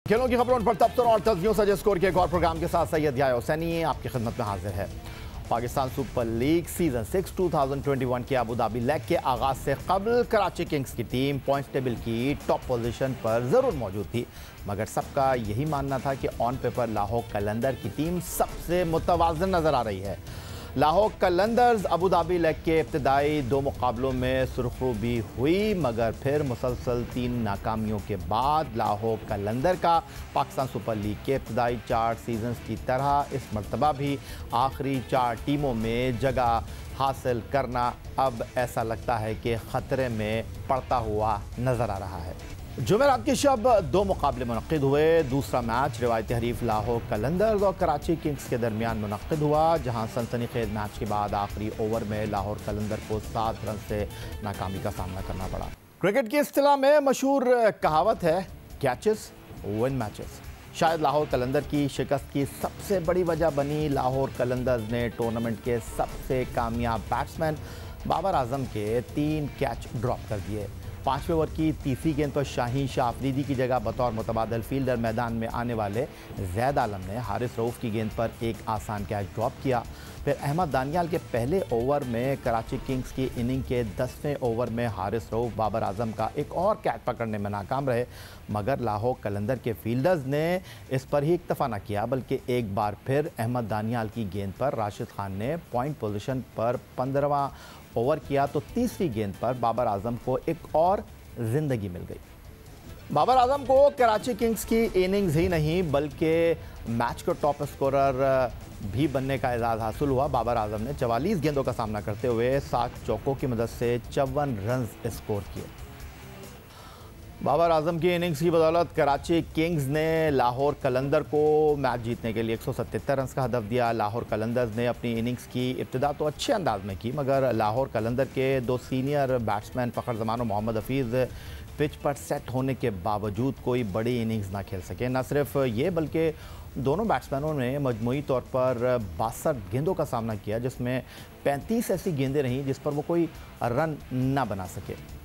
खेलों की खबरों पर तबसर और तस्वीरों सजे स्कोर के एक और प्रोग्राम के साथ सैयद याह्या हुसैनी आपकी खिदमत में हाजिर है। पाकिस्तान सुपर लीग सीजन 6 2021 के अबू धाबी लेग के आगाज से कबल कराची किंग्स की टीम पॉइंट्स टेबल की टॉप पोजीशन पर ज़रूर मौजूद थी, मगर सबका यही मानना था कि ऑन पेपर लाहौर कलंदर की टीम सबसे मुतवाज़िन नज़र आ रही है। Lahore Qalandars Abu Dhabi leg के इब्तिदाई 2 मुकाबलों में सुरखरू भी हुई, मगर फिर मुसलसल 3 नाकामियों के बाद लाहौर कलंदर का पाकिस्तान सुपर लीग के इब्तिदाई 4 सीजन्स की तरह इस मरतबा भी आखिरी 4 टीमों में जगह हासिल करना अब ऐसा लगता है कि ख़तरे में पड़ता हुआ नज़र आ रहा है। जुमेरात की शब 2 मुकाबले मुनक़िद हुए। दूसरा मैच रिवायती हरीफ लाहौर कलंदर्स और कराची किंग्स के दरमियान मुनक़िद हुआ, जहां सनसनीखेज मैच के बाद आखिरी ओवर में लाहौर कलंदर को 7 रन से नाकामी का सामना करना पड़ा। क्रिकेट की इस्तिलाह में मशहूर कहावत है, कैचेस विन मैचेस। शायद लाहौर कलंदर की शिकस्त की सबसे बड़ी वजह बनी लाहौर कलंदर्स ने टूर्नामेंट के सबसे कामयाब बैट्समैन बाबर आजम के 3 कैच ड्रॉप कर दिए। 5वें ओवर की तीसरी गेंद पर शाहीन शाह अफरीदी की जगह बतौर मुतबादल फील्डर मैदान में आने वाले जैद आलम ने हारिस रऊफ की गेंद पर एक आसान कैच ड्रॉप किया। फिर अहमद दानियाल के पहले ओवर में कराची किंग्स की इनिंग के 10वें ओवर में हारिस रऊफ बाबर आजम का एक और कैच पकड़ने में नाकाम रहे, मगर लाहौर कलंदर के फील्डर्स ने इस पर ही इक्तफा न किया, बल्कि एक बार फिर अहमद दानियाल की गेंद पर राशिद खान ने पॉइंट पोजीशन पर 15वां ओवर किया तो तीसरी गेंद पर बाबर आजम को एक और जिंदगी मिल गई। बाबर आजम को कराची किंग्स की इनिंग्स ही नहीं बल्कि मैच का टॉप स्कोरर भी बनने का एजाज़ हासिल हुआ। बाबर आजम ने 44 गेंदों का सामना करते हुए 7 चौकों की मदद से 54 रन स्कोर किए। बाबर आजम की इनिंग्स की बदौलत कराची किंग्स ने लाहौर कलंदर को मैच जीतने के लिए 177 रन का हदफ दिया। लाहौर कलंदर्स ने अपनी इनिंग्स की इब्तिदा तो अच्छे अंदाज में की, मगर लाहौर कलंदर के 2 सीनियर बैट्समैन फ़खर जमान और मोहम्मद हफीज़ पिच पर सेट होने के बावजूद कोई बड़ी इनिंग्स ना खेल सके। न सिर्फ ये बल्कि दोनों बैट्समैनों ने मजमूई तौर पर 62 गेंदों का सामना किया, जिसमें 35 ऐसी गेंदें रहीं जिस पर वो कोई रन ना बना सके।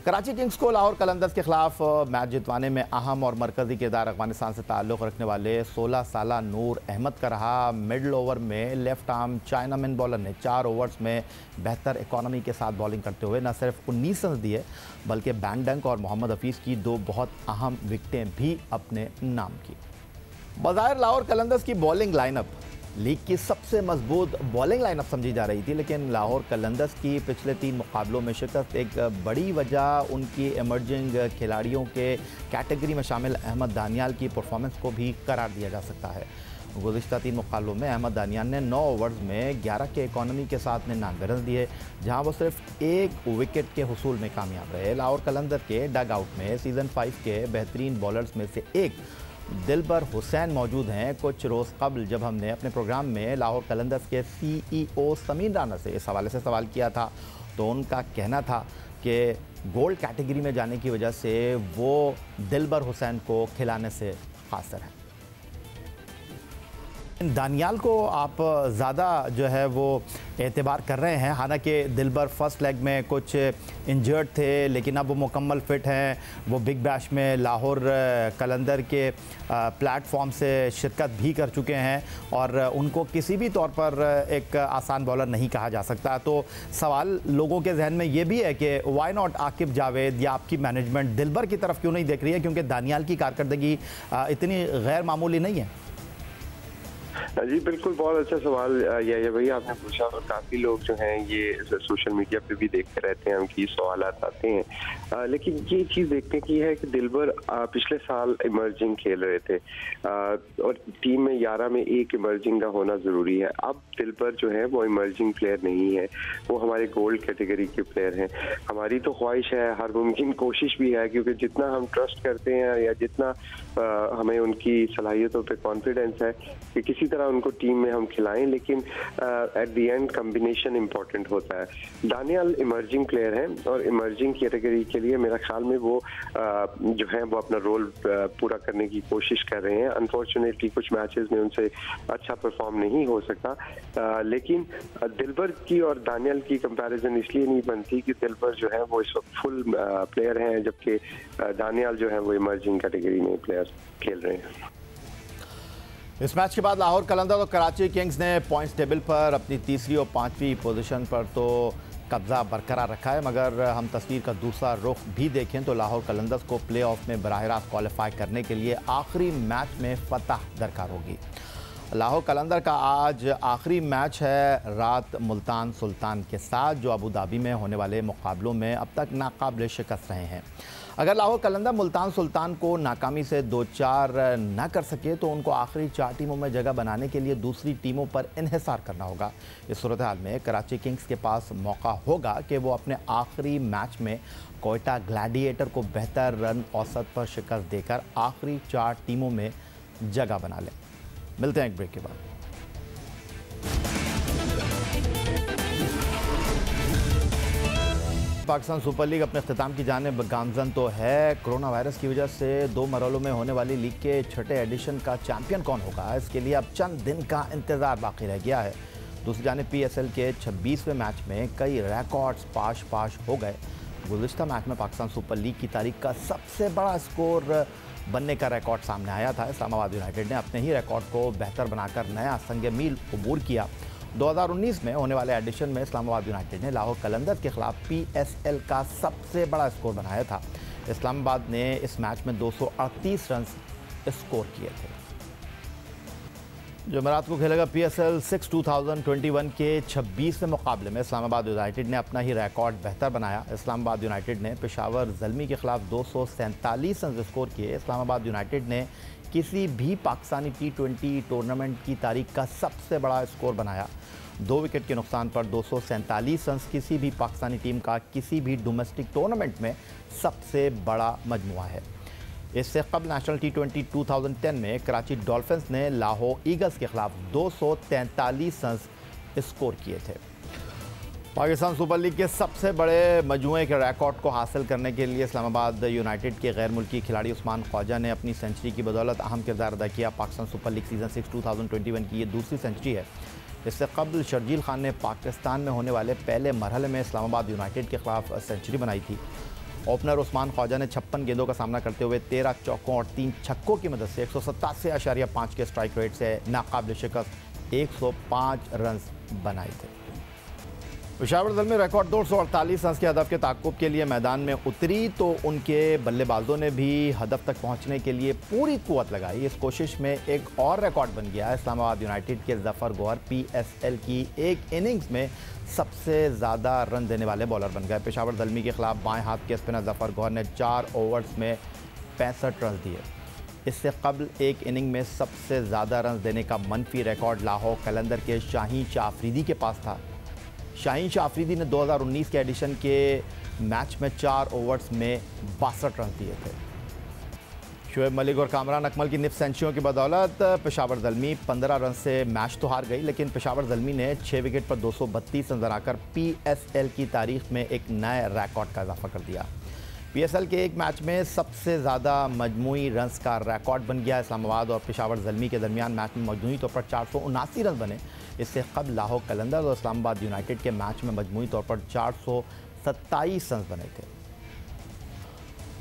कराची किंग्स को लाहौर कलंदर्स के खिलाफ मैच जितवाने में अहम और मरकज़ी किरदार अफगानिस्तान से ताल्लुक़ रखने वाले 16 साला नूर अहमद का रहा। मिडल ओवर में लेफ्ट आर्म चाइनामैन बॉलर ने 4 ओवर्स में बेहतर इकॉनमी के साथ बॉलिंग करते हुए न सिर्फ 19 रन दिए, बल्कि बैंग डंक और मोहम्मद हफीज़ की 2 बहुत अहम विकेटें भी अपने नाम की। बज़ाहिर लाहौर कलंदर्स की बॉलिंग लाइनअप लीग की सबसे मजबूत बॉलिंग लाइनअप समझी जा रही थी, लेकिन लाहौर कलंदर्स की पिछले 3 मुकाबलों में शिकस्त एक बड़ी वजह उनकी इमर्जिंग खिलाड़ियों के कैटेगरी में शामिल अहमद दानियाल की परफॉर्मेंस को भी करार दिया जा सकता है। गुज़िश्ता 3 मुकाबलों में अहमद दानियाल ने 9 ओवर्स में 11 के इकॉनमी के साथ 99 रन दिए, जहां वो सिर्फ 1 विकेट के हुसूल में कामयाब रहे। लाहौर कलंदर के डग आउट में सीज़न 5 के बेहतरीन बॉलर्स में से एक दिलबर हुसैन मौजूद हैं। कुछ रोज़ कबल जब हमने अपने प्रोग्राम में लाहौर कलंदर्स के CEO समीर राना से इस हवाले से सवाल किया था, तो उनका कहना था कि गोल्ड कैटेगरी में जाने की वजह से वो दिलबर हुसैन को खिलाने से कासिर हैं। दानियाल को आप ज़्यादा जो है वो एतबार कर रहे हैं, हालांकि दिलबर फर्स्ट लेग में कुछ इंजर्ड थे, लेकिन अब वो मुकम्मल फ़िट हैं। वो बिग बैश में लाहौर कलंदर के प्लेटफॉर्म से शिरकत भी कर चुके हैं और उनको किसी भी तौर पर एक आसान बॉलर नहीं कहा जा सकता। तो सवाल लोगों के जहन में ये भी है कि वाई नॉट आकिब जावेद या आपकी मैनेजमेंट दिलबर की तरफ क्यों नहीं देख रही है, क्योंकि दानियाल की कारकर्दगी इतनी गैर मामूली नहीं है। जी बिल्कुल, बहुत अच्छा सवाल ये भैया आपने पूछा, और काफ़ी लोग जो हैं ये सोशल मीडिया पे भी देखते रहते हैं, उनकी सवाल आते हैं। लेकिन ये चीज़ देखने की है कि दिलबर पिछले साल इमर्जिंग खेल रहे थे और टीम में 11 में एक इमर्जिंग का होना ज़रूरी है। अब दिलबर जो है वो इमर्जिंग प्लेयर नहीं है, वो हमारे गोल्ड कैटेगरी के प्लेयर हैं। हमारी तो ख्वाहिश है, हर मुमकिन कोशिश भी है, क्योंकि जितना हम ट्रस्ट करते हैं या जितना हमें उनकी सलाहियतों पर कॉन्फिडेंस है कि किसी तरह उनको टीम में हम खिलाएं, लेकिन at the end combination important होता है। दानियाल इमर्जिंग प्लेयर हैं और इमर्जिंग कैटेगरी के लिए मेरा ख्याल में वो जो है वो अपना रोल पूरा करने की कोशिश कर रहे हैं। अनफॉर्चुनेटली कुछ मैचेस में उनसे अच्छा परफॉर्म नहीं हो सकता, लेकिन दिलबर की और दानियाल की कंपैरिजन इसलिए नहीं बनती कि दिलबर जो है वो इस वक्त फुल प्लेयर हैं, जबकि दानियाल जो है वो इमर्जिंग कैटेगरी में प्लेयर खेल रहे हैं। इस मैच के बाद लाहौर कलंदर और कराची किंग्स ने पॉइंट्स टेबल पर अपनी तीसरी और पांचवी पोजीशन पर तो कब्जा बरकरार रखा है, मगर हम तस्वीर का दूसरा रुख भी देखें तो लाहौर कलंदर्स को प्लेऑफ में बराह रास्त क्वालिफाई करने के लिए आखिरी मैच में फतह दरकार होगी। लाहौर कलंदर का आज आखिरी मैच है रात मुल्तान सुल्तान के साथ, जो अबू धाबी में होने वाले मुकाबलों में अब तक नाकाबिल शिकस्त रहे हैं। अगर लाहौर कलंदर मुल्तान सुल्तान को नाकामी से 2-4 न कर सके तो उनको आखिरी 4 टीमों में जगह बनाने के लिए दूसरी टीमों पर इन्हिसार करना होगा। इस सूरत हाल में कराची किंग्स के पास मौका होगा कि वो अपने आखिरी मैच में कोयटा ग्लैडिएटर को बेहतर रन औसत पर शिकस्त देकर आखिरी 4 टीमों में जगह बना लें। मिलते हैं एक ब्रेक के बाद। पाकिस्तान सुपर लीग अपने अख्ताम की जानिब गामजन तो है। कोरोना वायरस की वजह से 2 मरहलों में होने वाली लीग के 6ठे एडिशन का चैंपियन कौन होगा, इसके लिए अब चंद दिन का इंतजार बाकी रह गया है। दूसरी जानिब PSL के 26वें मैच में कई रिकॉर्ड्स पाश हो गए। गुज़िश्ता मैच में पाकिस्तान सुपर लीग की तारीख का सबसे बड़ा स्कोर बनने का रिकॉर्ड सामने आया था। इस्लामाबाद यूनाइटेड ने अपने ही रिकॉर्ड को बेहतर बनाकर नया संग मील अबूर किया। 2019 में होने वाले एडिशन में इस्लामाबाद यूनाइटेड ने लाहौर कलंदर के खिलाफ PSL का सबसे बड़ा स्कोर बनाया था। इस्लामाबाद ने इस मैच में 238 रन स्कोर किए थे। जुमेरात को खेलेगा PSL 6 2021 के 26वें मुकाबले में इस्लामाबाद यूनाइटेड ने अपना ही रिकॉर्ड बेहतर बनाया। इस्लामाबाद यूनाइटेड ने पेशावर ज़ल्मी के खिलाफ 247 रन स्कोर किए। इस्लामाबाद यूनाइटेड ने किसी भी पाकिस्तानी T20 टूर्नामेंट की तारीख का सबसे बड़ा स्कोर बनाया। 2 विकेट के नुकसान पर 247 रन किसी भी पाकिस्तानी टीम का किसी भी डोमेस्टिक टूर्नामेंट में सबसे बड़ा मजमुआ है। इससे कबल नेशनल T20 2010 में कराची डॉल्फिन्स ने लाहौर ईगल्स के खिलाफ 243 रन स्कोर किए थे। पाकिस्तान सुपर लीग के सबसे बड़े मजमुए के रिकॉर्ड को हासिल करने के लिए इस्लामाबाद यूनाइटेड के गैर मुल्की खिलाड़ी उस्मान ख्वाजा ने अपनी सेंचुरी की बदौलत अहम किरदार अदा किया। पाकिस्तान सुपर लीग सीज़न 6 2021 की ये दूसरी सेंचुरी है। इससे कबल शर्जील खान ने पाकिस्तान में होने वाले पहले मरहले में इस्लामाबाद यूनाइटेड के खिलाफ सेंचुरी बनाई थी। ओपनर उस्मान ख्वाजा ने 56 गेंदों का सामना करते हुए 13 चौकों और 3 छक्कों की मदद से 187.5 के स्ट्राइक रेट से नाकाबिल शिकस्त 105 रन बनाए थे। पेशावर ज़ल्मी रिकॉर्ड 248 रन के हदफ के ताक़ुब के लिए मैदान में उतरी तो उनके बल्लेबाजों ने भी हदफ तक पहुंचने के लिए पूरी कुव्वत लगाई। इस कोशिश में एक और रिकॉर्ड बन गया। इस्लामाबाद यूनाइटेड के जफ़र गौहर PSL की एक इनिंग्स में सबसे ज़्यादा रन देने वाले बॉलर बन गए। पेशावर ज़ल्मी के खिलाफ बाएं हाथ के स्पिनर जफ़र गौहर ने 4 ओवर्स में 65 रन दिए। इससे कबल एक इनिंग में सबसे ज़्यादा रन देने का मनफी रिकॉर्ड लाहौर कलंदर के शाहीन शाह अफरीदी के पास था। शाहीन शाह अफरीदी ने 2019 के एडिशन के मैच में 4 ओवर्स में 62 रन दिए थे। शुएब मलिक और कामरान अकमल की निफ सेंचुरियों की बदौलत पेशावर ज़ल्मी 15 रन से मैच तो हार गई, लेकिन पेशावर ज़ल्मी ने 6 विकेट पर 232 रन बनाकर PSL की तारीख में एक नए रिकॉर्ड का इजाफा कर दिया। PSL के एक मैच में सबसे ज़्यादा मजमूई रन्स का रिकॉर्ड बन गया। इस्लामाबाद और पेशावर ज़ल्मी के दरमियान मैच में मजमूई तौर पर 479 रन बने। इससे कबल लाहौर कलंदर और इस्लामाबाद यूनाइटेड के मैच में मजमूई तौर पर 427 रन बने थे।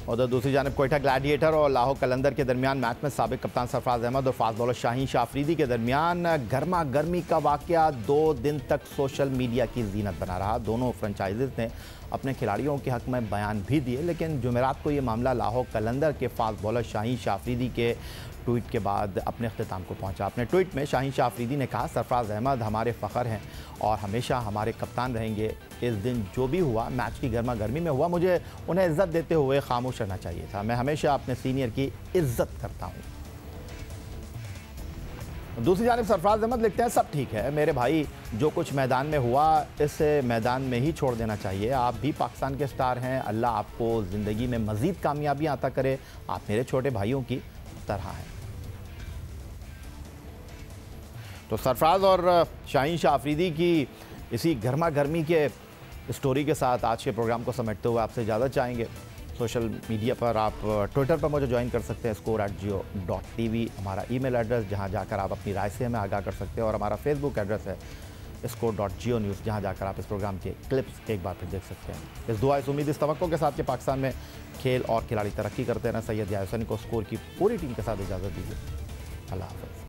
उधर दूसरी जानिब कोयटा ग्लैडिएटर और लाहौर कलंदर के दरमियान मैच में साबिक कप्तान सरफराज अहमद और फास्ट बॉलर शाहीन शाह अफरीदी के दरमियान गर्मा गर्मी का वाकया 2 दिन तक सोशल मीडिया की जीनत बना रहा। दोनों फ्रेंचाइजीज ने अपने खिलाड़ियों के हक में बयान भी दिए, लेकिन जुमेरात को ये मामला लाहौर कलंदर के फास्ट बॉलर शाहीन शाह अफरीदी के ट्वीट के बाद अपने अख्ताम को पहुंचा। अपने ट्वीट में शाहीन शाह अफरीदी ने कहा, सरफराज अहमद हमारे फ़ख्र हैं और हमेशा हमारे कप्तान रहेंगे। इस दिन जो भी हुआ मैच की गर्मा गर्मी में हुआ, मुझे उन्हें इज़्ज़त देते हुए खामोश रहना चाहिए था। मैं हमेशा अपने सीनियर की इज़्ज़त करता हूँ। दूसरी जानिब सरफराज अहमद लिखते हैं, सब ठीक है मेरे भाई, जो कुछ मैदान में हुआ इसे मैदान में ही छोड़ देना चाहिए। आप भी पाकिस्तान के स्टार हैं, अल्लाह आपको ज़िंदगी में मज़ीद कामयाबियाँ अता करे। आप मेरे छोटे भाइयों की तरह हैं। तो सरफराज और शाहीन शाह अफरीदी की इसी गर्मा गर्मी के स्टोरी के साथ आज के प्रोग्राम को समेटते हुए आपसे इजाज़त चाहेंगे। सोशल मीडिया पर आप ट्विटर पर मुझे ज्वाइन कर सकते हैं score@jio.tv, हमारा ईमेल एड्रेस जहां जाकर आप अपनी राय से हमें आगाह कर सकते हैं, और हमारा फेसबुक एड्रेस है score.geo news, जहां जाकर आप इस प्रोग्राम के क्लिप्स एक बार फिर देख सकते हैं। इस दुआ, इस उम्मीद, इस तवक्को के साथ कि पाकिस्तान में खेल और खिलाड़ी तरक्की करते हैं, सैयद याहिया हुसैनी को स्कोर की पूरी टीम के साथ इजाज़त दीजिए। अल्लाह हाफ़िज़।